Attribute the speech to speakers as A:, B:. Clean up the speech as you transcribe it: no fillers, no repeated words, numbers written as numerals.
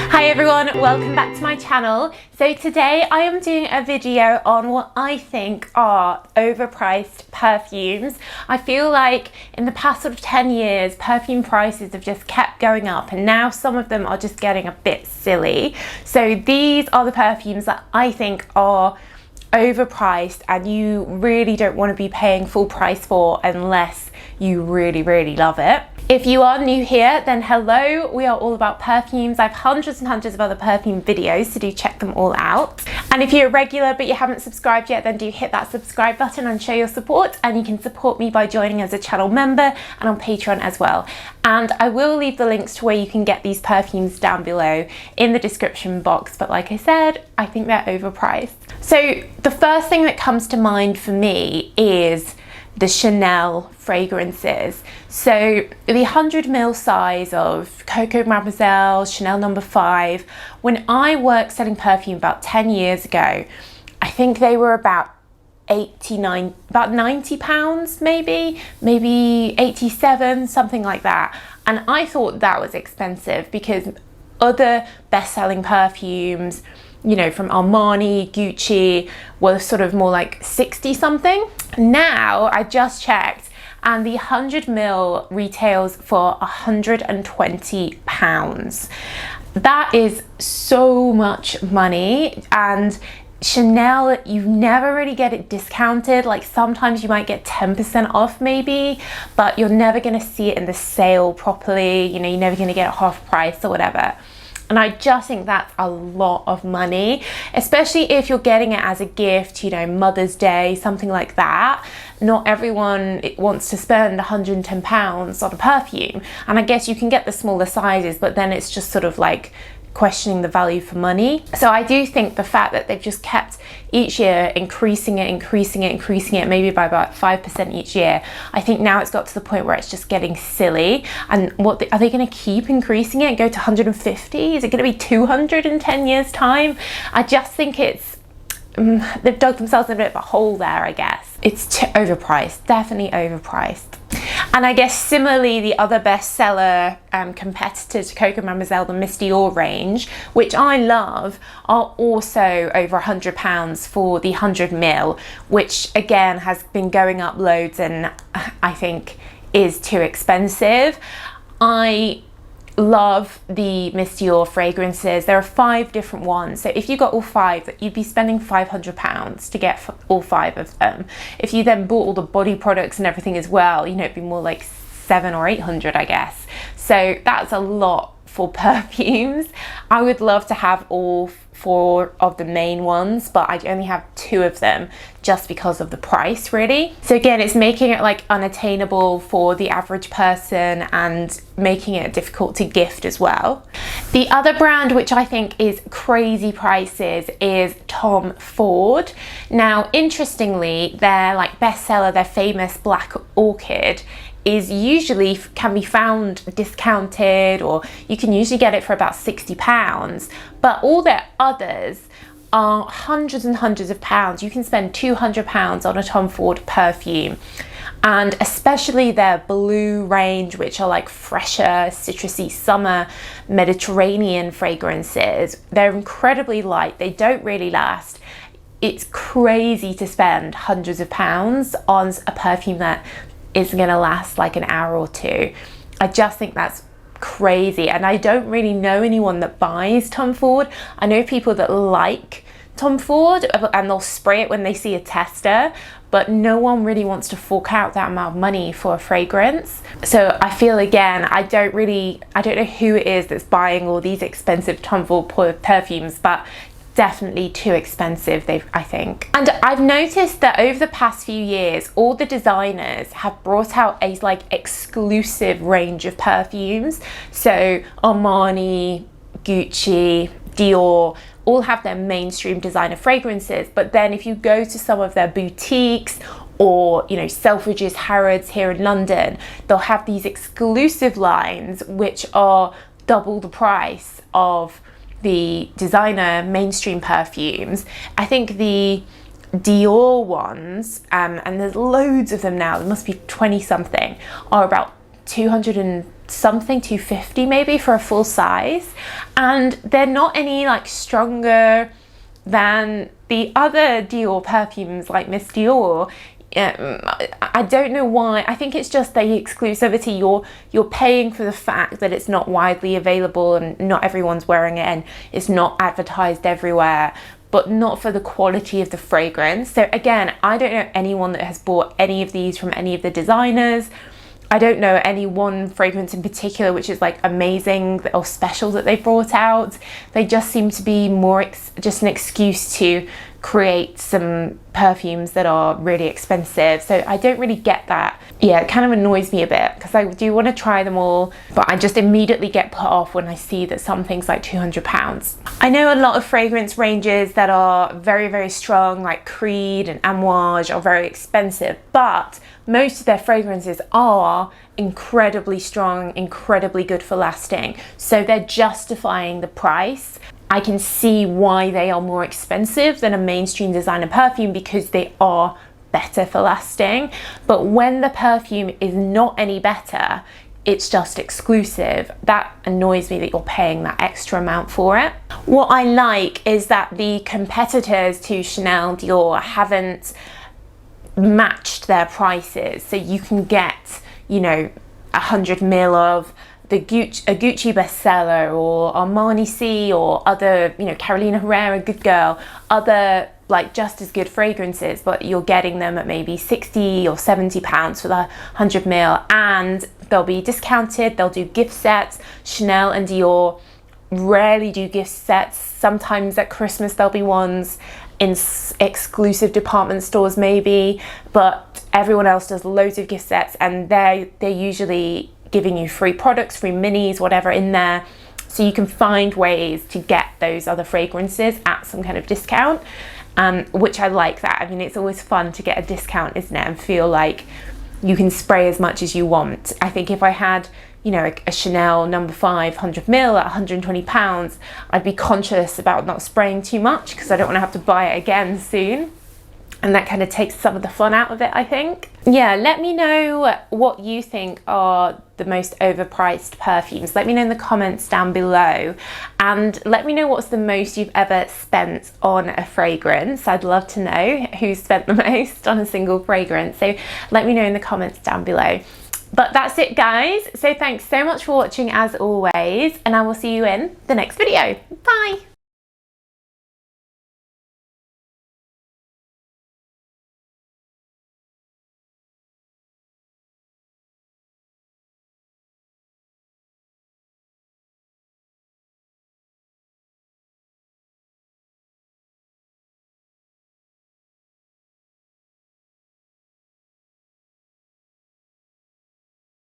A: Hi everyone, welcome back to my channel. So today I am doing a video on what I think are overpriced perfumes. I feel like in the past sort of 10 years, perfume prices have just kept going up and now some of them are just getting a bit silly. So these are the perfumes that I think are overpriced and you really don't want to be paying full price for unless you really love it. If you are new here, then hello, we are all about perfumes. I have hundreds and hundreds of other perfume videos, so do check them all out. And if you're a regular but you haven't subscribed yet, then do hit that subscribe button and show your support, and you can support me by joining as a channel member and on Patreon as well. And I will leave the links to where you can get these perfumes down below in the description box, but like I said, I think they're overpriced. So the first thing that comes to mind for me is the Chanel fragrances. So the 100ml size of Coco Mademoiselle, Chanel No. 5. When I worked selling perfume about 10 years ago, I think they were about about 90 pounds, maybe 87, something like that. And I thought that was expensive because other best-selling perfumes, you know, from Armani, Gucci, were sort of more like 60 something. Now I just checked and the 100ml retails for 120 pounds. That is so much money, and Chanel, you never really get it discounted. Like sometimes you might get 10% off maybe, but you're never gonna see it in the sale properly. You know, you're never gonna get it half price or whatever. And I just think that's a lot of money, especially if you're getting it as a gift, you know, Mother's Day, something like that. Not everyone wants to spend £110 on a perfume. And I guess you can get the smaller sizes, but then it's just sort of like questioning the value for money. So I do think the fact that they've just kept each year increasing it, maybe by about 5% each year. I think now it's got to the point where it's just getting silly. And are they going to keep increasing it and go to 150? Is it going to be 200 in 10 years time? I just think it's they've dug themselves in a bit of a hole there, I guess. It's overpriced, definitely overpriced. And I guess similarly, the other bestseller competitor to Coco Mademoiselle, the Miss Dior range, which I love, are also over £100 for the 100ml, which again has been going up loads and I think is too expensive. I love the Miss Dior fragrances. There are 5 different ones, so if you got all 5, you'd be spending £500 to get all 5 of them. If you then bought all the body products and everything as well, you know, it'd be more like 700 or 800, I guess. So that's a lot for perfumes. I would love to have all 4 of the main ones, but I only have 2 of them just because of the price, really. So again, it's making it like unattainable for the average person and making it difficult to gift as well. The other brand which I think is crazy prices is Tom Ford. Now interestingly, their like bestseller, their famous Black Orchid, is usually can be found discounted, or you can usually get it for about £60, but all their others are hundreds and hundreds of pounds. You can spend £200 on a Tom Ford perfume, and especially their blue range, which are like fresher, citrusy summer Mediterranean fragrances. They're incredibly light, they don't really last. It's crazy to spend hundreds of pounds on a perfume that isn't going to last like an hour or 2. I just think that's crazy, and I don't really know anyone that buys Tom Ford. I know people that like Tom Ford and they'll spray it when they see a tester, but no one really wants to fork out that amount of money for a fragrance. So I feel, again, I don't know who it is that's buying all these expensive Tom Ford perfumes, but definitely too expensive, I think. And I've noticed that over the past few years, all the designers have brought out a like exclusive range of perfumes. So Armani, Gucci, Dior, all have their mainstream designer fragrances. But then if you go to some of their boutiques or, you know, Selfridges, Harrods here in London, they'll have these exclusive lines which are double the price of the designer mainstream perfumes. I think the Dior ones, and there's loads of them now, there must be 20 something, are about 200 and something, 250 maybe for a full size, and they're not any like stronger than the other Dior perfumes like Miss Dior. I don't know why. I think it's just the exclusivity. You're paying for the fact that it's not widely available and not everyone's wearing it and it's not advertised everywhere, but not for the quality of the fragrance. So again, I don't know anyone that has bought any of these from any of the designers. I don't know any one fragrance in particular which is like amazing or special that they brought out. They just seem to be more just an excuse to create some perfumes that are really expensive. So I don't really get that. Yeah, it kind of annoys me a bit because I do want to try them all, but I just immediately get put off when I see that something's like £200. I know a lot of fragrance ranges that are very, very strong, like Creed and Amouage, are very expensive, but most of their fragrances are incredibly strong, incredibly good for lasting. So they're justifying the price. I can see why they are more expensive than a mainstream designer perfume because they are better for lasting. But when the perfume is not any better, it's just exclusive, that annoys me that you're paying that extra amount for it. What I like is that the competitors to Chanel, Dior haven't matched their prices. So you can get, you know, 100 ml of a Gucci bestseller or Armani C or other, you know, Carolina Herrera, Good Girl, other like just as good fragrances, but you're getting them at maybe 60 or 70 pounds for the 100 ml, and they'll be discounted. They'll do gift sets. Chanel and Dior rarely do gift sets. Sometimes at Christmas there'll be ones in exclusive department stores maybe, but everyone else does loads of gift sets, and they're usually giving you free products, free minis, whatever in there. So you can find ways to get those other fragrances at some kind of discount, which I like that. I mean, it's always fun to get a discount, isn't it? And feel like you can spray as much as you want. I think if I had, you know, a Chanel No. 5 100 ml at £120, I'd be conscious about not spraying too much because I don't want to have to buy it again soon. And that kind of takes some of the fun out of it, I think. Yeah, let me know what you think are the most overpriced perfumes. Let me know in the comments down below, and let me know what's the most you've ever spent on a fragrance. I'd love to know who's spent the most on a single fragrance. So let me know in the comments down below. But that's it, guys. So thanks so much for watching as always, and I will see you in the next video. Bye.